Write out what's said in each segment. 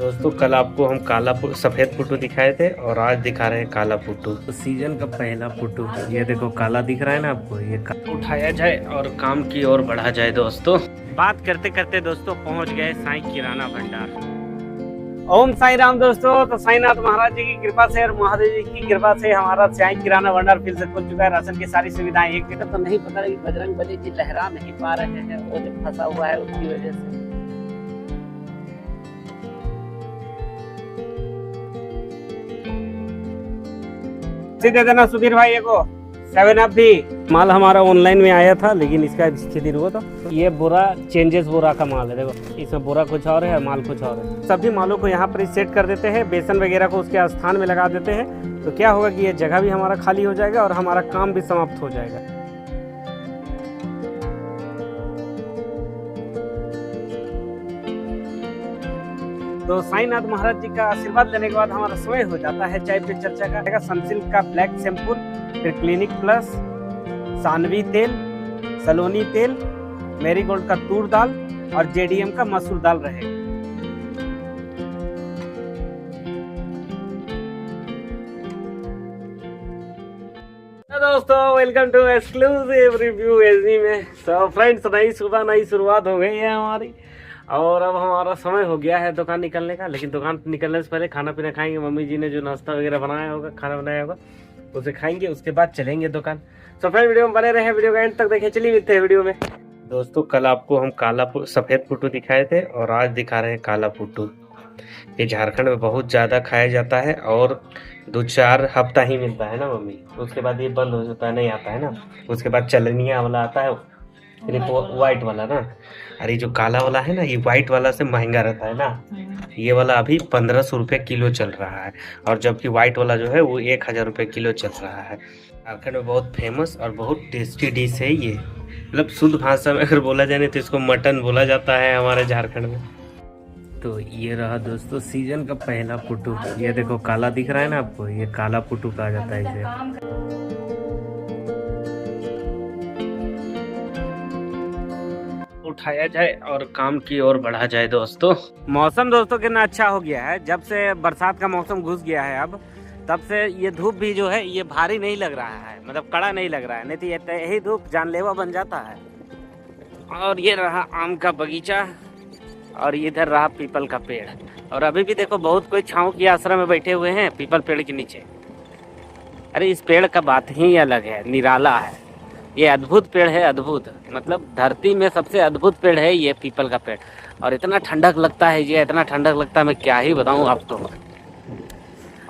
दोस्तों कल आपको हम सफेद पुट्टू दिखाए थे और आज दिखा रहे हैं काला पुट्टू। तो सीजन का पहला पुट्टू ये देखो, काला दिख रहा है ना आपको, ये उठाया जाए और काम की ओर बढ़ा जाए। दोस्तों बात करते करते दोस्तों पहुंच गए साईं किराना भंडार। ओम साई राम। दोस्तों तो साईनाथ महाराज जी की कृपा से और महादेव जी की कृपा से हमारा साईं किराना भंडार फिर से खुल चुका है। राशन की सारी सुविधाएं एक जगह तो नहीं पता लगी, बजरंग बली जी लहरा नहीं पा रहे हैं, वो जो फंसा हुआ है उसकी वजह से। दे देना सुधीर भाई को 7 अप भी। माल हमारा ऑनलाइन में आया था लेकिन इसका स्थिति रुको तो ये बोरा चेंजेस बोरा का माल है। देखो इसमें बोरा कुछ और है, माल कुछ और है। सभी मालों को यहाँ पर सेट कर देते हैं, बेसन वगैरह को उसके स्थान में लगा देते हैं। तो क्या होगा कि ये जगह भी हमारा खाली हो जाएगा और हमारा काम भी समाप्त हो जाएगा। तो साईनाथ महाराज जी का आशीर्वाद लेने के बाद हमारा समय हो जाता है चाय पे चर्चा का। सनसिल्क का ब्लैक शैम्पूल, फिर क्लिनिक प्लस, सानवी तेल, सलोनी तेल, मैरीगोल्ड का तूर दाल और जेडीएम का मसूर दाल रहेगा। दोस्तों welcome to exclusive review SG में। तो फ्रेंड्स नई सुबह नई शुरुआत हो गई है हमारी और अब हमारा समय हो गया है दुकान निकलने का। लेकिन दुकान निकलने से पहले खाना पीना खाएंगे। मम्मी जी ने जो नाश्ता वगैरह बनाया होगा, खाना बनाया होगा, उसे खाएंगे, उसके बाद चलेंगे दुकान। तो फ्रेंड वीडियो में बने रहे, वीडियो का एंड तक देखें। चलिए मिलते हैं वीडियो में। दोस्तों कल आपको हम सफेद पुट्टू दिखाए थे और आज दिखा रहे हैं काला पुट्टू। ये झारखंड में बहुत ज्यादा खाया जाता है और 2-4 हफ्ता ही मिलता है ना मम्मी, उसके बाद ये बंद हो जाता है, नहीं आता है ना। उसके बाद चलनिया वाला आता है, फिर व्हाइट वाला ना। अरे जो काला वाला है ना, ये व्हाइट वाला से महंगा रहता है ना। ये वाला अभी 1500 रुपये किलो चल रहा है और जबकि व्हाइट वाला जो है वो 1000 रुपये किलो चल रहा है। झारखंड में बहुत फेमस और बहुत टेस्टी डिश है ये। मतलब शुद्ध भाषा में अगर बोला जाए तो इसको मटन बोला जाता है हमारे झारखंड में। तो ये रहा दोस्तों सीजन का पहला पुट्टू। ये देखो काला दिख रहा है ना आपको, ये काला पुट्टू कहा जाता है इसे। उठाया जाए और काम की ओर बढ़ा जाए। दोस्तों मौसम दोस्तों कितना अच्छा हो गया है। जब से बरसात का मौसम घुस गया है अब, तब से ये धूप भी जो है ये भारी नहीं लग रहा है, मतलब कड़ा नहीं लग रहा है। नहीं तो यही धूप जानलेवा बन जाता है। और ये रहा आम का बगीचा और इधर रहा पीपल का पेड़। और अभी भी देखो बहुत कोई छांव की आश्रम में बैठे हुए हैं पीपल पेड़ के नीचे। अरे इस पेड़ का बात ही अलग है, निराला है। ये अद्भुत पेड़ है, अद्भुत मतलब धरती में सबसे अद्भुत पेड़ है ये पीपल का पेड़। और इतना ठंडक लगता है ये, इतना ठंडक लगता है मैं क्या ही बताऊं आपको।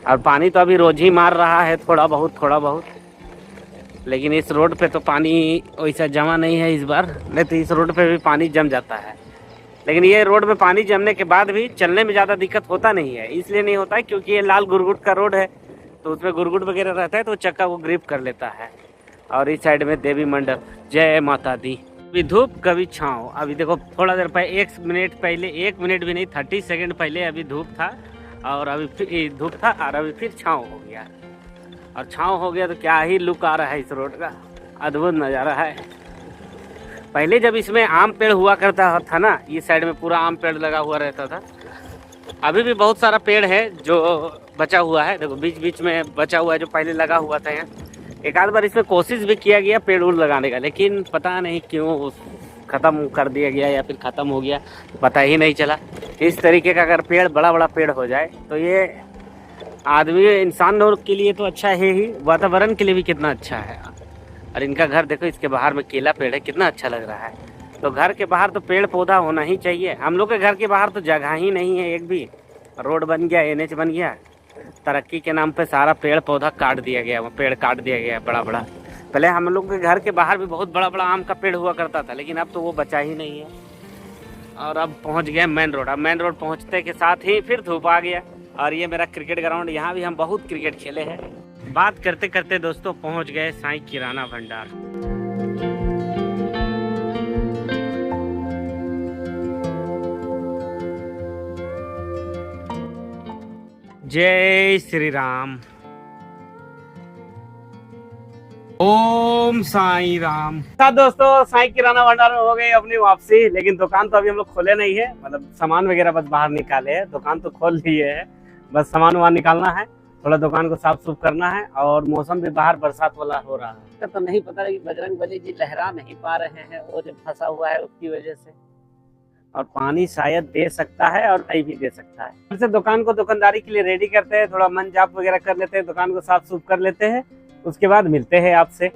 और पानी तो अभी रोज ही मार रहा है, थोड़ा बहुत। लेकिन इस रोड पे तो पानी वैसा जमा नहीं है इस बार, नहीं तो इस रोड पे भी पानी जम जाता है। लेकिन ये रोड में पानी जमने के बाद भी चलने में ज़्यादा दिक्कत होता नहीं है। इसलिए नहीं होता है क्योंकि ये लाल गुरगुट का रोड है, तो उसमें गुरगुट वगैरह रहता है तो चक्का को ग्रिप कर लेता है। और इस साइड में देवी मंडल, जय माता दी। कभी धूप कभी छाँव। अभी देखो थोड़ा देर पहले 1 मिनट पहले, 1 मिनट भी नहीं 30 सेकंड पहले अभी धूप था और अभी फिर धूप था और अभी फिर छाँव हो गया। और छाँव हो गया तो क्या ही लुक आ रहा है इस रोड का, अद्भुत नज़ारा है। पहले जब इसमें आम पेड़ हुआ करता था ना, इस साइड में पूरा आम पेड़ लगा हुआ रहता था। अभी भी बहुत सारा पेड़ है जो बचा हुआ है, देखो बीच बीच में बचा हुआ है जो पहले लगा हुआ था यहाँ। एक आध बार इसमें कोशिश भी किया गया पेड़ उड़ लगाने का, लेकिन पता नहीं क्यों ख़त्म कर दिया गया या फिर ख़त्म हो गया, पता ही नहीं चला। इस तरीके का अगर पेड़ बड़ा पेड़ हो जाए तो ये आदमी इंसान के लिए तो अच्छा है ही, वातावरण के लिए भी कितना अच्छा है। और इनका घर देखो, इसके बाहर में केला पेड़ है, कितना अच्छा लग रहा है। तो घर के बाहर तो पेड़ पौधा होना ही चाहिए। हम लोग के घर के बाहर तो जगह ही नहीं है एक भी। रोड बन गया, NH बन गया, तरक्की के नाम पे सारा पेड़ पौधा काट दिया गया, पेड़ काट दिया गया बड़ा। पहले हम लोग के घर के बाहर भी बहुत बड़ा आम का पेड़ हुआ करता था, लेकिन अब तो वो बचा ही नहीं है। और अब पहुंच गए मेन रोड। अब मेन रोड पहुंचते के साथ ही फिर धूप आ गया। और ये मेरा क्रिकेट ग्राउंड, यहाँ भी हम बहुत क्रिकेट खेले हैं। बात करते करते दोस्तों पहुंच गए साईं किराना भंडार। जय श्री राम। ओम ओम साईं राम। दोस्तों साईं किराना भंडार में हो गई अपनी वापसी, लेकिन दुकान तो अभी हम लोग खोले नहीं है, मतलब सामान वगैरह बस बाहर निकाले हैं। दुकान तो खोल लिए है, बस सामान वामान निकालना है, थोड़ा दुकान को साफ सुफ करना है। और मौसम भी बाहर बरसात वाला हो रहा है, तो नहीं पता है बजरंग बली जी लहरा नहीं पा रहे हैं, वो जो फंसा हुआ है उसकी वजह से। और पानी शायद दे सकता है और नहीं भी दे सकता है। फिर से दुकान को दुकानदारी के लिए रेडी करते हैं, थोड़ा मन जाप वगैरह कर लेते हैं, दुकान को साफ सुफ कर लेते हैं, उसके बाद मिलते हैं आपसे।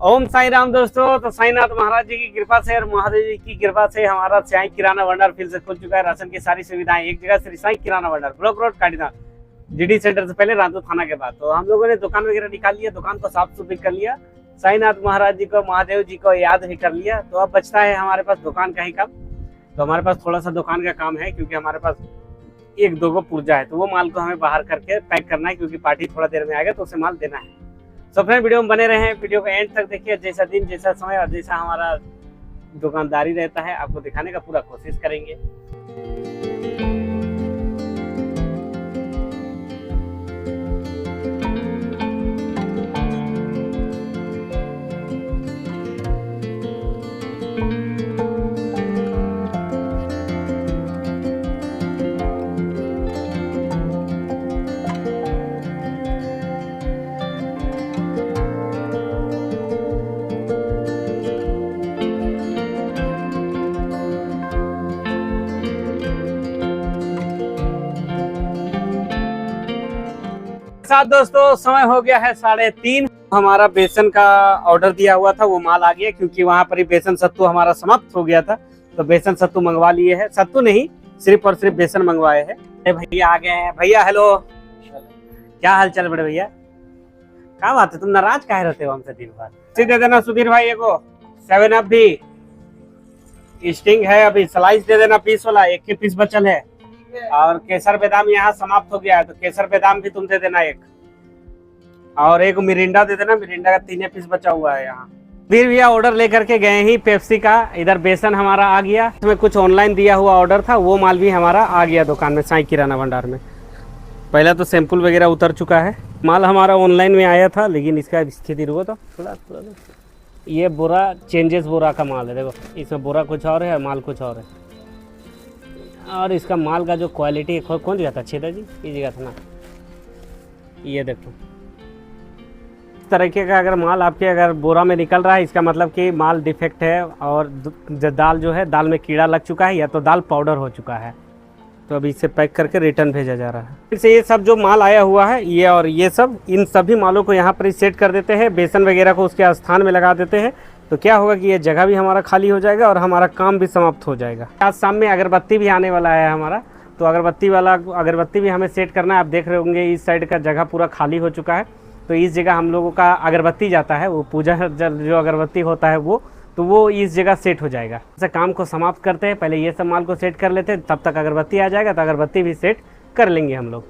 ओम साईं राम दोस्तों। तो साईनाथ महाराज जी की कृपा से और महादेव जी की कृपा से हमारा साईं किराना भंडार फिर से खुल चुका है। राशन की सारी सुविधाएं एक जगह, श्री साईं किराना भंडार, ब्लॉक रोड, काटीनाथ, जीडी सेंटर से पहले, रांदू थाना के बाद। तो हम लोगों ने दुकान वगैरह निकाल लिया, दुकान को साफ सुथरी कर लिया, साईनाथ महाराज जी को, महादेव जी को याद भी कर लिया। तो अब बचता है हमारे पास दुकान का ही काम। तो हमारे पास थोड़ा सा दुकान का काम है, क्योंकि हमारे पास एक दो पुर्जा है, तो वो माल को हमें बाहर करके पैक करना है, क्योंकि पार्टी थोड़ा देर में आएगा तो उसे माल देना है। तो फ्रेंड वीडियो में बने रहे हैं, वीडियो को एंड तक देखिए। जैसा दिन, जैसा समय और जैसा हमारा दुकानदारी रहता है, आपको दिखाने का पूरा कोशिश करेंगे। साथ दोस्तों समय हो गया है 3:30। हमारा बेसन का ऑर्डर दिया हुआ था, वो माल आ गया, क्योंकि वहां पर ही बेसन सत्तू हमारा समाप्त हो गया था। तो बेसन सत्तू मंगवा लिए है, सत्तू नहीं सिर्फ और सिर्फ बेसन मंगवाए हैं। भैया आ गए हैं। भैया हेलो, क्या हाल चाल बड़े भैया? क्या बात है, तुम नाराज काहे रहते हो हमसे दिन भर? दे देना सुधीर भाई को 7 अप भी स्टिंग है, अभी स्लाइस दे देना पीस वाला, एक के पीस बचल है। और केसर बेदाम यहाँ समाप्त हो गया है, तो केसर बेदाम भी तुम दे देना एक, और एक मिरिंडा दे देना, मिरिंडा का 3 पीस बचा हुआ है यहाँ। फिर भैया ऑर्डर लेकर के गए ही पेप्सी का। इधर बेसन हमारा आ गया, इसमें कुछ ऑनलाइन दिया हुआ ऑर्डर था, वो माल भी हमारा आ गया दुकान में, साईं किराना भंडार में। पहला तो सैंपल वगैरह उतर चुका है, माल हमारा ऑनलाइन में आया था, लेकिन इसका स्थिति रुको तो थोड़ा ये बोरा चेंजेस बोरा का माल है, देखो इसमें बोरा कुछ और है, माल कुछ और है। और इसका माल का जो क्वालिटी है, कौन जगह था छेदा जी, ये जगह था ना, ये देखो इस तरीके का अगर माल आपके अगर बोरा में निकल रहा है, इसका मतलब कि माल डिफेक्ट है, और दाल जो है, दाल में कीड़ा लग चुका है, या तो दाल पाउडर हो चुका है। तो अभी इसे पैक करके रिटर्न भेजा जा रहा है। फिर से ये सब जो माल आया हुआ है, ये और ये सब, इन सभी मालों को यहाँ पर ही सेट कर देते हैं, बेसन वगैरह को उसके स्थान में लगा देते हैं। तो क्या होगा कि ये जगह भी हमारा खाली हो जाएगा और हमारा काम भी समाप्त हो जाएगा। आज शाम में अगरबत्ती भी आने वाला है हमारा, तो अगरबत्ती भी हमें सेट करना है। आप देख रहे होंगे इस साइड का जगह पूरा खाली हो चुका है, तो इस जगह हम लोगों का अगरबत्ती जाता है, वो पूजा जो अगरबत्ती होता है वो इस जगह सेट हो जाएगा। ऐसे काम को समाप्त करते हैं, पहले ये सब माल को सेट कर लेते हैं, तब तक अगरबत्ती आ जाएगा, तो अगरबत्ती भी सेट कर लेंगे हम लोग।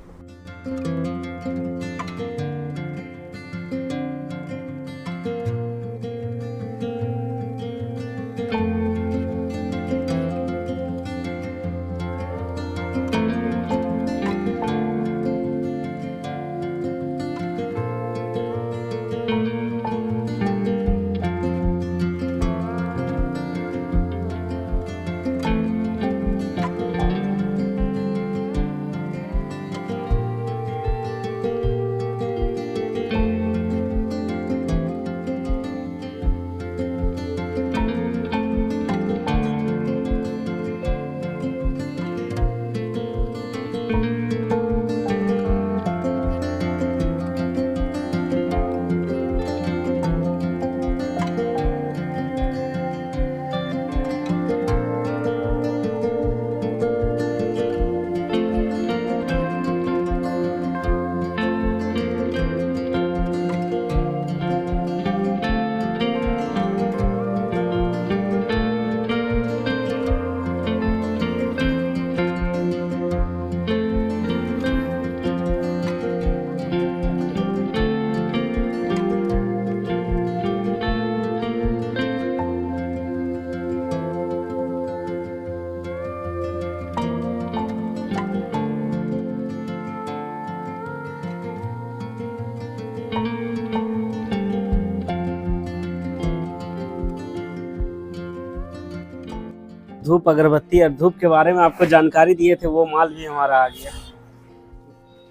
धूप अगरबत्ती और धूप के बारे में आपको जानकारी दिए थे, वो माल भी हमारा आ गया।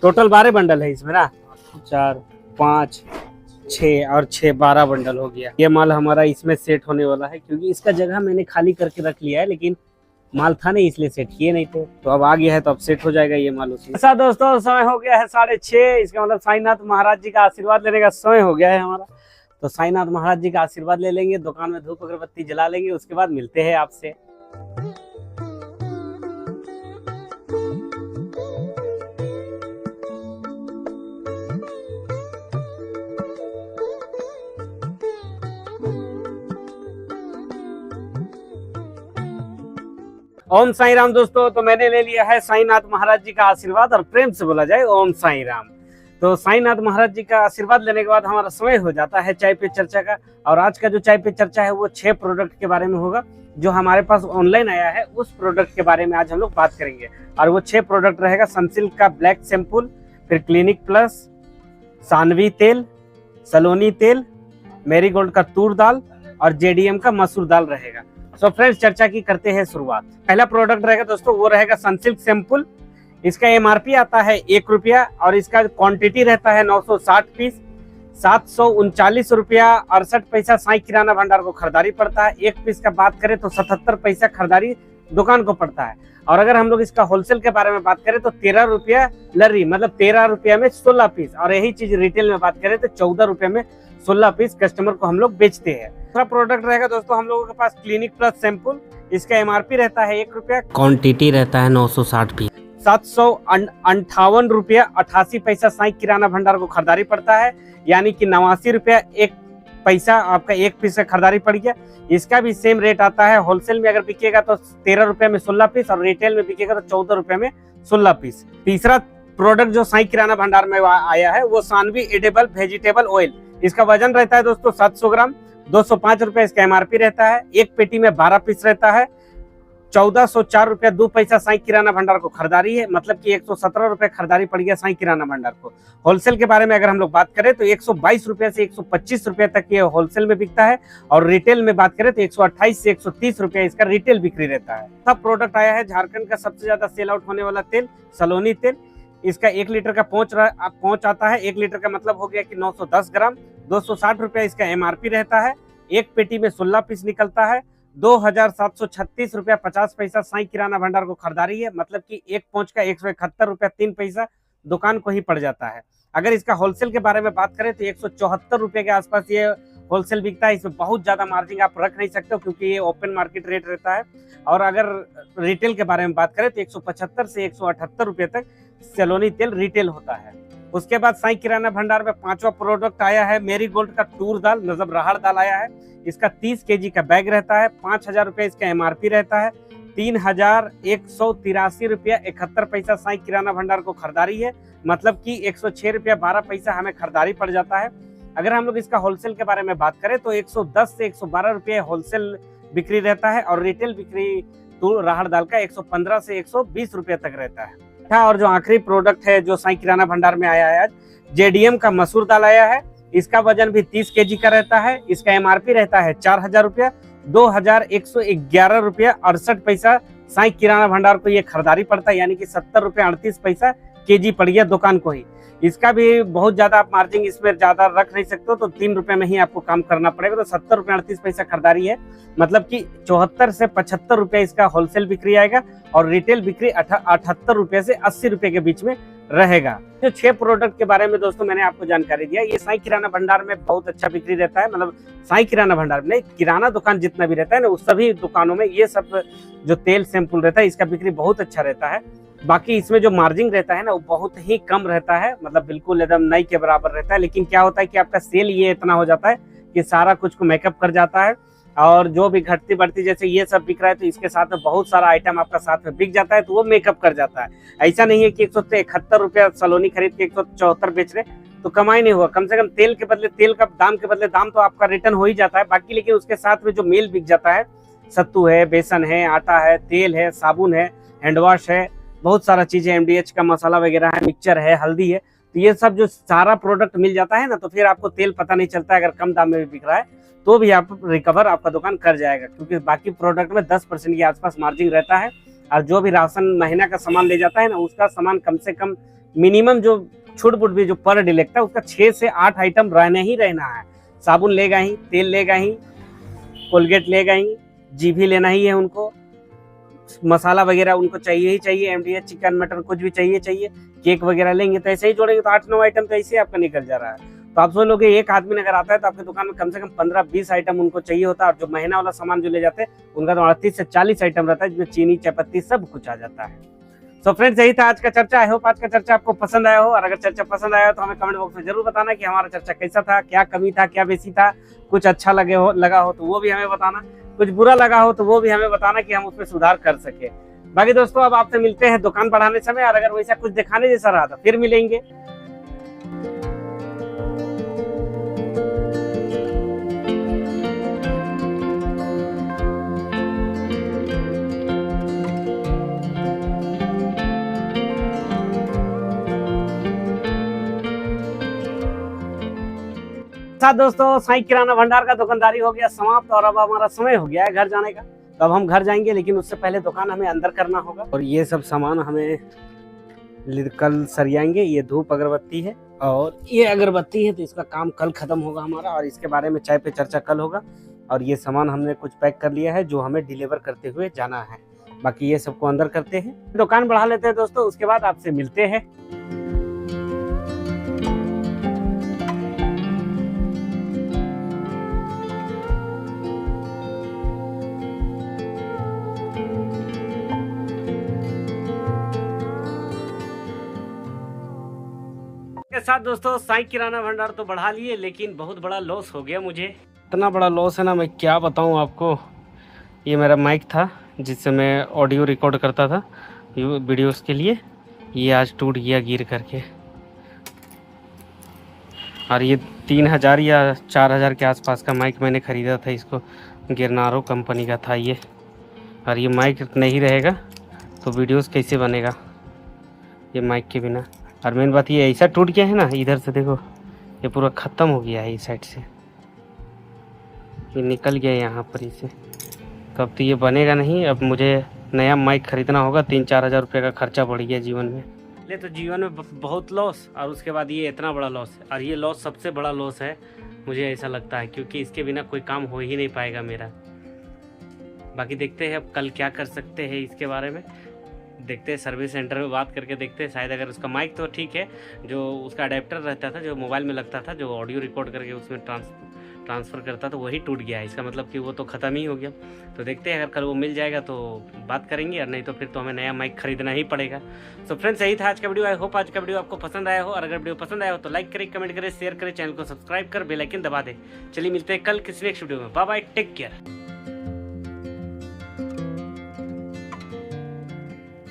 टोटल 12 बंडल है इसमें ना, 4 5 6 और 6 12 बंडल हो गया। ये माल हमारा इसमें सेट होने वाला है, क्योंकि इसका जगह मैंने खाली करके रख लिया है, लेकिन माल था नहीं इसलिए सेट किए नहीं थे, तो अब आ गया है तो अब सेट हो जाएगा ये माल उसी। ऐसा दोस्तों समय हो गया है 6:30, इसका मतलब साईनाथ महाराज जी का आशीर्वाद लेने का समय हो गया है हमारा। तो साईनाथ महाराज जी का आशीर्वाद ले लेंगे, दुकान में धूप अगरबत्ती जला लेंगे, उसके बाद मिलते हैं आपसे। ओम साई राम दोस्तों, तो मैंने ले लिया है साईनाथ महाराज जी का आशीर्वाद, और प्रेम से बोला जाए ओम साई राम। तो साईनाथ महाराज जी का आशीर्वाद लेने के बाद हमारा समय हो जाता है चाय पे चर्चा का। और आज का जो चाय पे चर्चा है वो 6 प्रोडक्ट के बारे में होगा, जो हमारे पास ऑनलाइन आया है उस प्रोडक्ट के बारे में आज हम लोग बात करेंगे। और वो 6 प्रोडक्ट रहेगा सनसिल्क का ब्लैक शैम्पूल, फिर क्लिनिक प्लस, सानवी तेल, सलोनी तेल, मेरीगोल्ड का तूर दाल और जेडीएम का मसूर दाल रहेगा। सो फ्रेंड्स, चर्चा की करते हैं शुरुआत। पहला प्रोडक्ट रहेगा दोस्तों, वो रहेगा सनसिल्क शैम्पूल। इसका एमआरपी आता है 1 रुपया और इसका क्वांटिटी रहता है 960 पीस, 739 रुपया 68 पैसा साई किराना भंडार को खरीदारी पड़ता है। 1 पीस का बात करें तो 77 पैसा खरीदारी दुकान को पड़ता है। और अगर हम लोग इसका होलसेल के बारे में बात करें तो 13 रुपया लर्री, मतलब 13 रुपया में 16 पीस। और यही चीज रिटेल में बात करें तो 14 रुपये में 16 पीस कस्टमर को हम लोग बेचते हैं। दूसरा प्रोडक्ट रहेगा दोस्तों हम लोगों के पास क्लिनिक प्लस शैम्पूल। इसका एमआरपी रहता है 1 रुपया, क्वांटिटी रहता है 960 पीस, 758 रुपया 88 पैसा साई किराना भंडार को खरीदारी पड़ता है, यानी कि 89 रुपया 1 पैसा आपका 1 पीस से खरीदारी पड़ गया। इसका भी सेम रेट आता है, होलसेल में अगर बिकेगा तो 13 रुपये में 16 पीस और रिटेल में बिकेगा तो 14 रुपये में 16 पीस। तीसरा प्रोडक्ट जो साई किराना भंडार में आया है वो सानवी एडिबल वेजिटेबल ऑयल। इसका वजन रहता है दोस्तों 700 ग्राम, 205 रुपए इसका एमआरपी रहता है। 1 पेटी में 12 पीस रहता है, 1404 रुपया 2 पैसा साई किराना भंडार को खरीदारी है, मतलब कि 117 रुपए खरीदारी पड़ गया साई किराना भंडार को। होलसेल के बारे में अगर हम लोग बात करें तो 122 रुपए से 125 रुपए तक ये होलसेल में बिकता है, और रिटेल में बात करें तो 128 से 130 रुपया इसका रिटेल बिक्री रहता है। सब प्रोडक्ट आया है झारखंड का सबसे ज्यादा सेल आउट होने वाला तेल, सलोनी तेल। इसका 1 लीटर का पहुंच आता है, 1 लीटर का मतलब हो गया कि 910 ग्राम, 260 रुपया इसका एमआरपी रहता है। 1 पेटी में 16 पीस निकलता है, 2736 रुपया 50 पैसा साई किराना भंडार को खरीदारी है, मतलब कि 1 पहुंच का 171 रुपया 3 पैसा दुकान को ही पड़ जाता है। अगर इसका होलसेल के बारे में बात करें तो 174 रुपये के आसपास ये होलसेल बिकता है। इसमें बहुत ज्यादा मार्जिन आप रख नहीं सकते हो, क्योंकि ये ओपन मार्केट रेट रहता है। और अगर रिटेल के बारे में बात करें तो 175 से 178 रुपये तक सलोनी तेल रिटेल होता है। उसके बाद साई किराना भंडार में 5वां प्रोडक्ट आया है मेरीगोल्ड का तूर दाल, मतलब राहड़ दाल आया है। इसका 30 केजी का बैग रहता है, 5000 रुपये इसका एमआरपी रहता है। 3183 रुपया 71 पैसा साई किराना भंडार को खरीदारी है, मतलब कि 106 रुपया 12 पैसा हमें खरीदारी पड़ जाता है। अगर हम लोग इसका होलसेल के बारे में बात करें तो 110 से 112 रुपये होलसेल बिक्री रहता है, और रिटेल बिक्री तूर राहड़ दाल का 115 से 120 रुपये तक रहता है। और जो आखिरी प्रोडक्ट है जो साई किराना भंडार में आया है आज, जेडीएम का मसूर दाल आया है। इसका वजन भी 30 केजी का रहता है। इसका एमआरपी रहता है 4000 रुपया, 2111 रुपया 68 पैसा साई किराना भंडार को ये खरीदारी पड़ता है, यानी कि 70 रुपया 38 पैसा केजी पड़ गया दुकान को ही। इसका भी बहुत ज्यादा आप मार्जिन इसमें ज्यादा रख नहीं सकते हो, तो 3 रुपए में ही आपको काम करना पड़ेगा। तो 70 रुपया 38 पैसा खरीदारी है, मतलब कि 74 से 75 रुपया इसका होलसेल बिक्री आएगा, और रिटेल बिक्री 78 रुपये से 80 रुपये के बीच में रहेगा। जो 6 प्रोडक्ट के बारे में दोस्तों मैंने आपको जानकारी दिया, ये साई किराना भंडार में बहुत अच्छा बिक्री रहता है। मतलब साई किराना भंडार में नहीं, किराना दुकान जितना भी रहता है ना, उस सभी दुकानों में ये सब जो तेल शैम्पूल रहता है इसका बिक्री बहुत अच्छा रहता है। बाकी इसमें जो मार्जिन रहता है ना वो बहुत ही कम रहता है, मतलब बिल्कुल एकदम नई के बराबर रहता है। लेकिन क्या होता है कि आपका सेल ये इतना हो जाता है कि सारा कुछ को मेकअप कर जाता है, और जो भी घटती बढ़ती जैसे ये सब बिक रहा है तो इसके साथ में बहुत सारा आइटम आपका साथ में बिक जाता है, तो वो मेकअप कर जाता है। ऐसा नहीं है कि 171 रुपया सलोनी खरीद के 174 बेच रहे तो कमाई नहीं हुआ। कम से कम तेल के बदले तेल का दाम के बदले दाम तो आपका रिटर्न हो ही जाता है बाकी, लेकिन उसके साथ में जो मेल बिक जाता है, सत्तू है, बेसन है, आटा है, तेल है, साबुन है, हैंड वॉश है, बहुत सारा चीजें, एमडीएच का मसाला वगैरह है, मिक्सचर है, हल्दी है, तो ये सब जो सारा प्रोडक्ट मिल जाता है ना, तो फिर आपको तेल पता नहीं चलता है अगर कम दाम में भी बिक रहा है तो भी आप रिकवर आपका दुकान कर जाएगा, क्योंकि बाकी प्रोडक्ट में 10% के आसपास मार्जिन रहता है। और जो भी राशन महीना का सामान ले जाता है ना, उसका सामान कम से कम मिनिमम जो छूट बुट भी जो पर डे लगता है उसका 6 से 8 आइटम रहने ही रहना है। साबुन लेगा ही, तेल लेगा ही, कोलगेट लेगा ही, जीभी लेना ही है उनको, मसाला वगैरह उनको चाहिए ही चाहिए, MDH चिकन मटन कुछ भी चाहिए, केक वगैरह लेंगे तो ऐसे ही जोड़ेंगे तो 8-9 आइटम तो ऐसे ही आपका निकल जा रहा है। तो आप सोच लो कि एक आदमी अगर आता है तो आपकी दुकान में कम से कम 15-20 आइटम उनको चाहिए होता है। और जो महीना वाला सामान जो ले जाते हैं उनका तो 38 से 40 आइटम रहता है, जिसमें चीनी चायपत्ती सब कुछ आ जाता है। तो फ्रेंड्स, यही था आज का चर्चा। आई होप आज का चर्चा आपको पसंद आया हो, और अगर चर्चा पसंद आया हो तो हमें कमेंट बॉक्स में जरूर बताना कि हमारा चर्चा कैसा था, क्या कमी था, क्या बेसी था। कुछ अच्छा लगा हो तो वो भी हमें बताना, कुछ बुरा लगा हो तो वो भी हमें बताना कि हम उसमें सुधार कर सके। बाकी दोस्तों, अब आपसे मिलते हैं दुकान बढ़ाने समय, और अगर वैसा कुछ दिखाने जैसा रहा तो फिर मिलेंगे। साथ दोस्तों, साईं किराना भंडार का दुकानदारी हो गया समाप्त, और अब हमारा समय हो गया है घर जाने का। तो अब हम घर जाएंगे, लेकिन उससे पहले दुकान हमें अंदर करना होगा, और ये सब सामान हमें कल सरियाएंगे। ये धूप अगरबत्ती है और ये अगरबत्ती है, तो इसका काम कल खत्म होगा हमारा, और इसके बारे में चाय पे चर्चा कल होगा। और ये सामान हमने कुछ पैक कर लिया है जो हमें डिलीवर करते हुए जाना है। बाकी ये सबको अंदर करते हैं, दुकान बढ़ा लेते हैं दोस्तों, उसके बाद आपसे मिलते हैं। के साथ दोस्तों, साईं किराना भंडार तो बढ़ा लिए, लेकिन बहुत बड़ा लॉस हो गया मुझे। इतना बड़ा लॉस है ना, मैं क्या बताऊं आपको। ये मेरा माइक था जिससे मैं ऑडियो रिकॉर्ड करता था वीडियोस के लिए, ये आज टूट गया गिर करके। और ये 3000 या 4000 के आसपास का माइक मैंने ख़रीदा था, इसको गिरनारो कंपनी का था ये। और ये माइक नहीं रहेगा तो वीडियोस कैसे बनेगा ये माइक के बिना। और मेन बात ये ऐसा टूट गया है ना, इधर से देखो ये पूरा ख़त्म हो गया है, इस साइड से ये निकल गया यहाँ पर इसे। तो अब तो ये बनेगा नहीं, अब मुझे नया माइक ख़रीदना होगा। 3-4 हज़ार रुपये का खर्चा बढ़ गया जीवन में। ले तो जीवन में बहुत लॉस, और उसके बाद ये इतना बड़ा लॉस है। और ये लॉस सबसे बड़ा लॉस है मुझे ऐसा लगता है, क्योंकि इसके बिना कोई काम हो ही नहीं पाएगा मेरा। बाकी देखते हैं अब कल क्या कर सकते हैं इसके बारे में, देखते हैं सर्विस सेंटर में बात करके देखते हैं। शायद अगर उसका माइक तो ठीक है, जो उसका अडेप्टर रहता था जो मोबाइल में लगता था, जो ऑडियो रिकॉर्ड करके उसमें ट्रांसफ़र करता था, वही टूट गया है। इसका मतलब कि वो तो ख़त्म ही हो गया। तो देखते हैं, अगर कल वो मिल जाएगा तो बात करेंगे, और नहीं तो फिर तो हमें नया माइक खरीदना ही पड़ेगा। सो फ्रेंड्स, यही था आज का वीडियो। आई होप आज का वीडियो आपको पसंद आया हो, और अगर वीडियो पसंद आया हो तो लाइक करें, कमेंट करें, शेयर करें, चैनल को सब्सक्राइब कर बेल आइकन दबा दें। चलिए मिलते हैं कल किसी नेक्स्ट वीडियो में। Bye bye, take care.